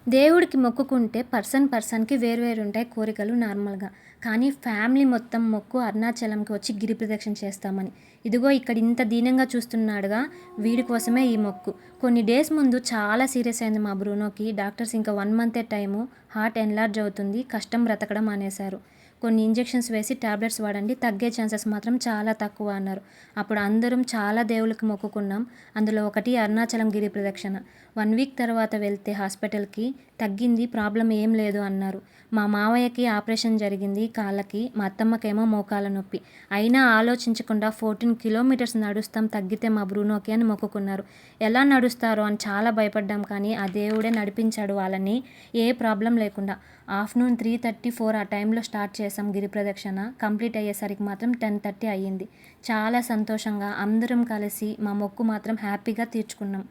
దేవుడికి మొక్కుకుంటే పర్సన్‌కి వేరు ఉంటాయి కోరికలు నార్మల్‌గా. కానీ ఫ్యామిలీ మొత్తం మొక్కు అరుణాచలంకి వచ్చి గిరి ప్రదక్షిణ చేస్తామని. ఇదిగో ఇక్కడ ఇంత దీనంగా చూస్తున్నాడుగా వీడి కోసమే ఈ మొక్కు. కొన్ని డేస్ ముందు చాలా సీరియస్ అయింది మా బ్రూనోకి. డాక్టర్స్ ఇంకా 1 మంతే టైము. హార్ట్ ఎన్‌లార్జ్ అవుతుంది. కష్టం బ్రతకడం అనేశారు. కొన్ని ఇంజెక్షన్స్ వేసి టాబ్లెట్స్ వాడండి. తగ్గే ఛాన్సెస్ మాత్రం చాలా తక్కువ అన్నారు. అప్పుడు అందరం చాలా దేవుళ్ళకి మొక్కుకున్నాం. అందులో ఒకటి అరుణాచలం గిరి ప్రదక్షిణ. 1 వీక్ తర్వాత వెళ్తే హాస్పిటల్‌కి తగ్గింది, ప్రాబ్లమ్ ఏం లేదు అన్నారు. మా మావయ్యకి ఆపరేషన్ జరిగింది కాళ్ళకి, మా అత్తమ్మకేమో మోకాళ్ళ నొప్పి. అయినా ఆలోచించకుండా 14 కిలోమీటర్స్ నడుస్తాం తగ్గితే మా బ్రూనోకి అని మొక్కుకున్నారు. ఎలా నడుస్తారో అని చాలా భయపడ్డాం కానీ ఆ దేవుడే నడిపించాడు వాళ్ళని ఏ ప్రాబ్లం లేకుండా. ఆఫ్టర్‌నూన్ 3:30, 4 ఆ టైంలో స్టార్ట్ చేసాం గిరి ప్రదక్షిణ. కంప్లీట్ అయ్యేసరికి మాత్రం 10:30 అయ్యింది. చాలా సంతోషంగా అందరం కలిసి మా మొక్కు మాత్రం హ్యాపీగా తీర్చుకున్నాం.